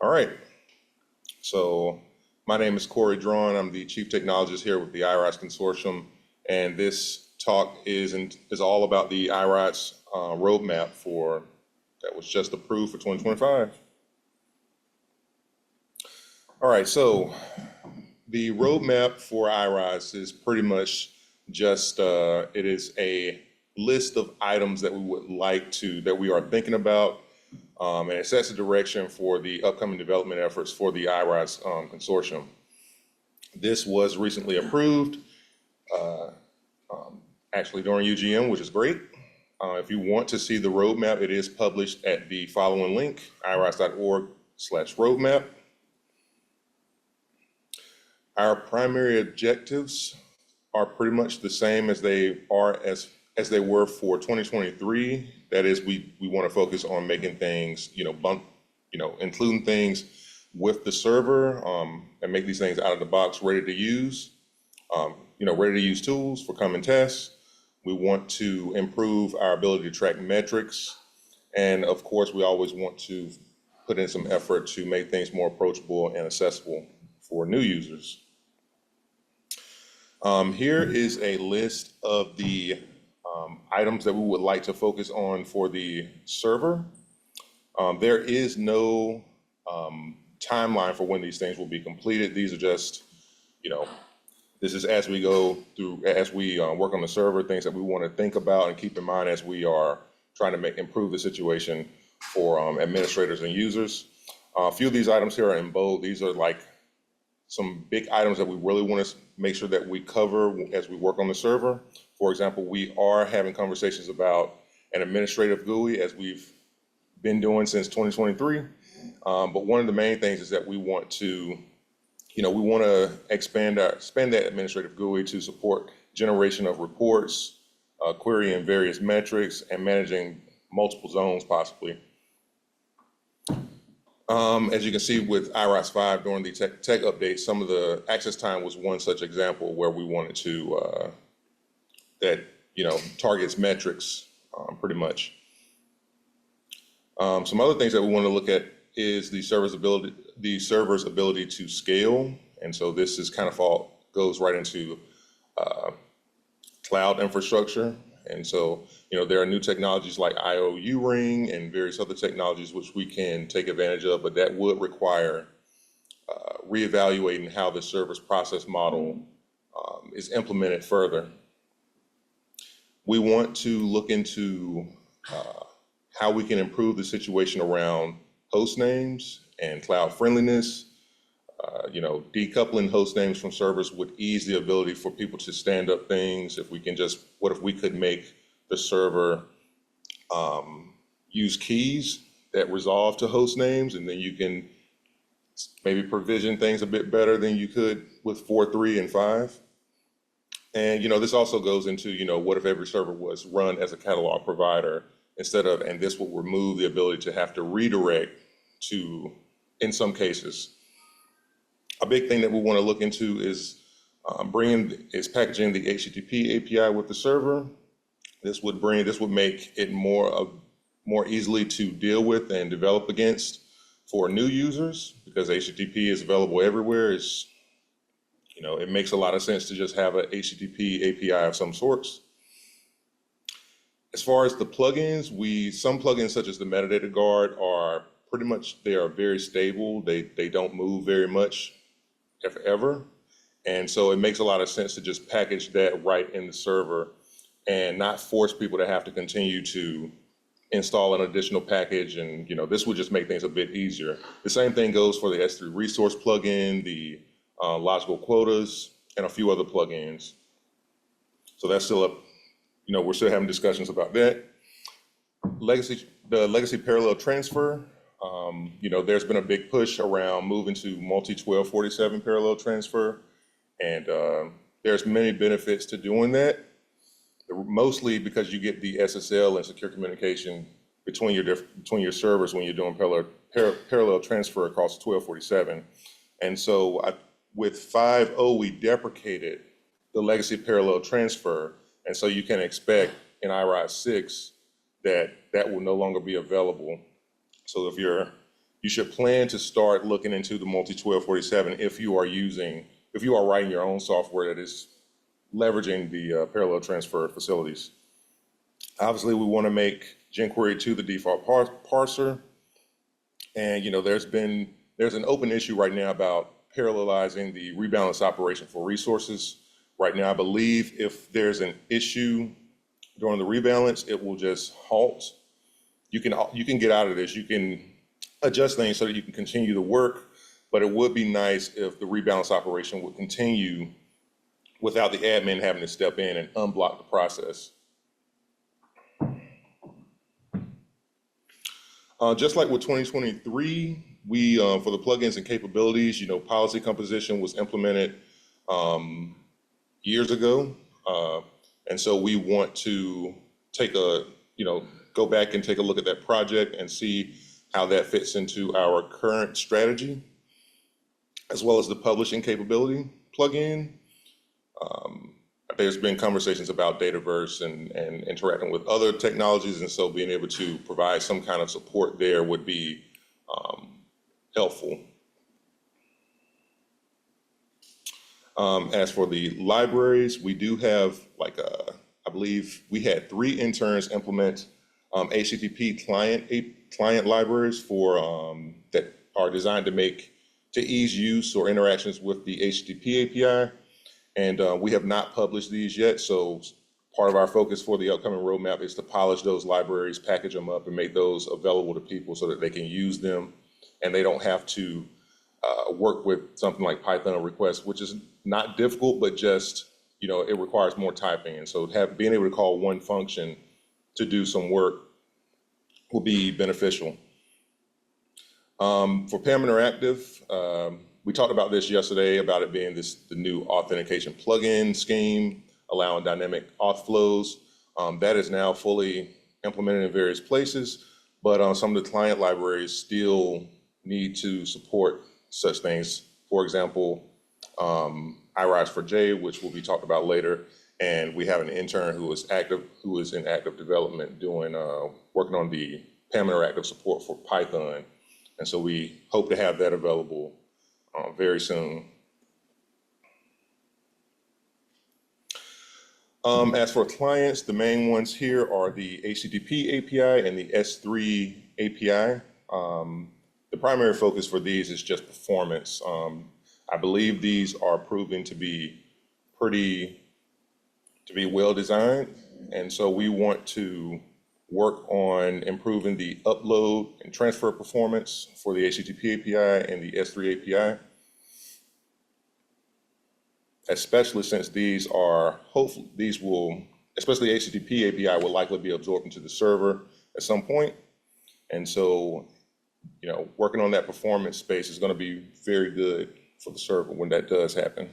All right, so my name is Kory Draughn. I'm the Chief Technologist here with the iRODS Consortium, and this talk is all about the iRODS roadmap that was just approved for 2025. All right, so the roadmap for iRODS is pretty much just, it is a list of items that we are thinking about, and it sets a direction for the upcoming development efforts for the iRODS Consortium. This was recently approved, actually during UGM, which is great. If you want to see the roadmap, it is published at the following link, irods.org/roadmap. Our primary objectives are pretty much the same as they were for 2023. That is, we want to focus on making things, including things with the server, and make these things out of the box, ready to use, ready to use tools for come and tests. We want to improve our ability to track metrics. And of course, we always want to put in some effort to make things more approachable and accessible for new users. Here is a list of the items that we would like to focus on for the server. There is no timeline for when these things will be completed. These are just, this is as we go through, as we work on the server, things that we want to think about and keep in mind as we are trying to improve the situation for administrators and users. A few of these items here are in bold. These are like some big items that we really want to make sure that we cover as we work on the server. For example, we are having conversations about an administrative GUI, as we've been doing since 2023. But one of the main things is that we want to, expand that administrative GUI to support generation of reports, querying various metrics, and managing multiple zones possibly. As you can see with iRODS 5 during the tech update, some of the access time was one such example where we wanted to, targets metrics pretty much. Some other things that we want to look at is the server's ability to scale. And so this is goes right into cloud infrastructure. And so, there are new technologies like IOU ring and various other technologies which we can take advantage of, but that would require reevaluating how the server's process model is implemented further. We want to look into how we can improve the situation around host names and cloud friendliness. Decoupling host names from servers would ease the ability for people to stand up things. What if we could make the server use keys that resolve to host names, and then you can maybe provision things a bit better than you could with 4.3 and 5. And, this also goes into, what if every server was run as a catalog provider and this will remove the ability to have to redirect in some cases. A big thing that we want to look into is packaging the HTTP API with the server. This would make it more easily to deal with and develop against for new users, because HTTP is available everywhere. It makes a lot of sense to just have an HTTP API of some sorts. As far as the plugins, some plugins such as the metadata guard are very stable. They don't move very much, if ever. And so it makes a lot of sense to just package that right in the server and not force people to have to continue to install an additional package. And, this would just make things a bit easier. The same thing goes for the S3 resource plugin, the logical quotas, and a few other plugins. So that's still up. We're still having discussions about that. The legacy parallel transfer. There's been a big push around moving to multi-1247 parallel transfer, and there's many benefits to doing that, mostly because you get the SSL and secure communication between your servers when you're doing parallel transfer across 1247. And so with 5.0, we deprecated the legacy parallel transfer, and so you can expect in iRODS 6 that will no longer be available. So if you're you should plan to start looking into the multi-1247 if you are writing your own software that is leveraging the parallel transfer facilities. Obviously, we want to make jQuery 2 the default parser. And there's an open issue right now about parallelizing the rebalance operation for resources. Right now, I believe if there's an issue during the rebalance, it will just halt. You can get out of this. You can adjust things so that you can continue the work, but it would be nice if the rebalance operation would continue without the admin having to step in and unblock the process. Just like with 2023, we, for the plugins and capabilities, policy composition was implemented years ago. And so we want to go back and take a look at that project and see how that fits into our current strategy, as well as the publishing capability plugin. There's been conversations about Dataverse and interacting with other technologies, and so being able to provide some kind of support there would be helpful. As for the libraries, we do have I believe we had 3 interns implement HTTP client libraries for that are designed to ease use or interactions with the HTTP API. And we have not published these yet, so part of our focus for the upcoming roadmap is to polish those libraries, package them up, and make those available to people so that they can use them, and they don't have to work with something like Python request, which is not difficult, but just it requires more typing. And so being able to call one function to do some work will be beneficial. For PAM Interactive, we talked about this yesterday, about it being the new authentication plugin scheme, allowing dynamic auth flows. That is now fully implemented in various places, but some of the client libraries still need to support such things. For example, iRODS for J, which will be talked about later, and we have an intern who is in active development working on the PAM Interactive support for Python. And so we hope to have that available very soon. As for clients, the main ones here are the HTTP API and the S3 API. The primary focus for these is just performance. I believe these are proving to be well designed, and so we want to work on improving the upload and transfer performance for the HTTP API and the S3 API, especially since especially the HTTP API will likely be absorbed into the server at some point. And so, working on that performance space is going to be very good for the server when that does happen.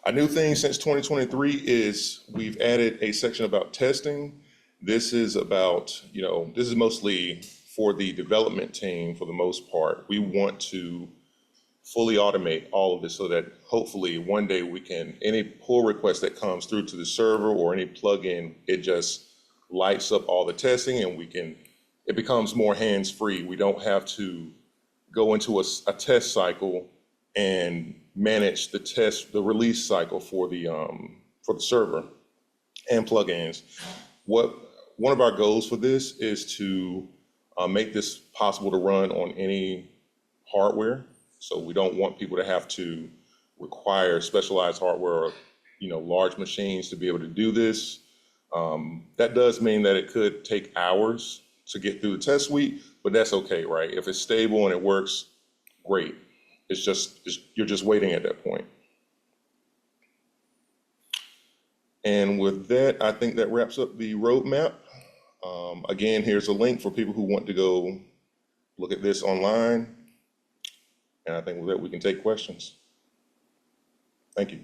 A new thing since 2023 is we've added a section about testing. This is mostly for the development team for the most part. We want to fully automate all of this so that hopefully one day any pull request that comes through to the server or any plugin, it just lights up all the testing and it becomes more hands-free. We don't have to go into a test cycle and manage the release cycle for the server and plugins. One of our goals for this is to make this possible to run on any hardware. So we don't want people to have to require specialized hardware or large machines to be able to do this. That does mean that it could take hours to get through the test suite, but that's okay, right? If it's stable and it works, great. You're just waiting at that point. And with that, I think that wraps up the roadmap. Again, here's a link for people who want to go look at this online. And I think with that, we can take questions. Thank you.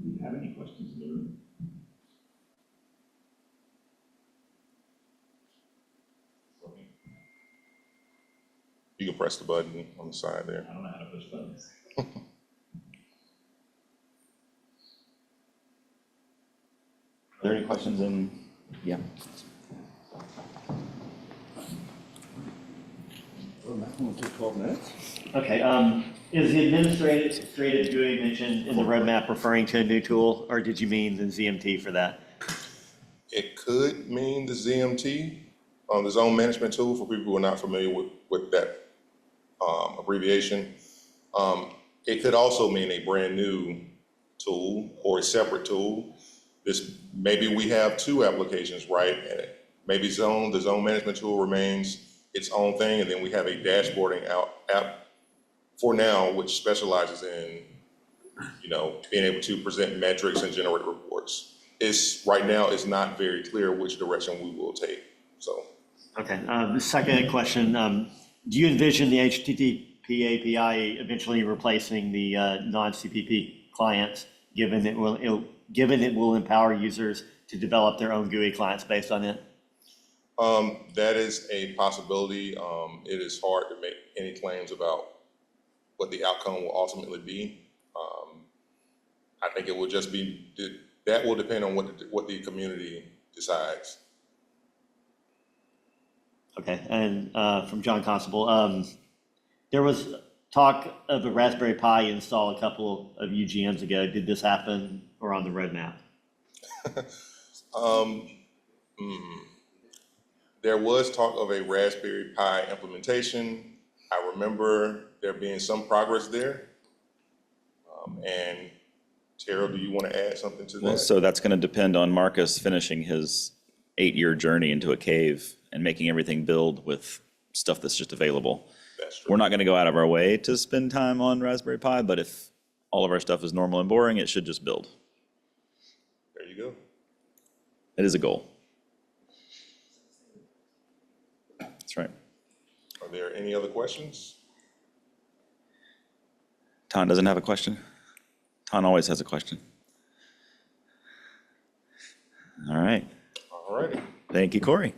Do you have any questions in the room? You can press the button on the side there. I don't know how to push buttons. Are there any questions in? Yeah. Well, that one will take 12 minutes. Okay, is the administrative GUI mentioned in the roadmap referring to a new tool, or did you mean the ZMT for that? It could mean the ZMT, the zone management tool, for people who are not familiar with that abbreviation. It could also mean a brand new tool or a separate tool. Maybe we have two applications, right? And maybe the zone management tool remains its own thing, and then we have a dashboarding app for now, which specializes in, being able to present metrics and generate reports. Right now, it's not very clear which direction we will take, so. Okay, the second question, do you envision the HTTP API eventually replacing the non-CPP clients, given it will empower users to develop their own GUI clients based on it? That is a possibility. It is hard to make any claims about what the outcome will ultimately be. I think it will just be, that will depend on what the community decides. Okay, and from John Constable, there was talk of a Raspberry Pi install a couple of UGMs ago. Did this happen or on the roadmap? There was talk of a Raspberry Pi implementation. I remember there being some progress there. And Terrell, do you want to add something to that? Well, so that's going to depend on Marcus finishing his 8-year journey into a cave and making everything build with stuff that's just available. That's true. We're not going to go out of our way to spend time on Raspberry Pi, but if all of our stuff is normal and boring, it should just build. There you go. It is a goal. That's right. Are there any other questions? Ton doesn't have a question? Ton always has a question. All right. All righty. Thank you, Kory.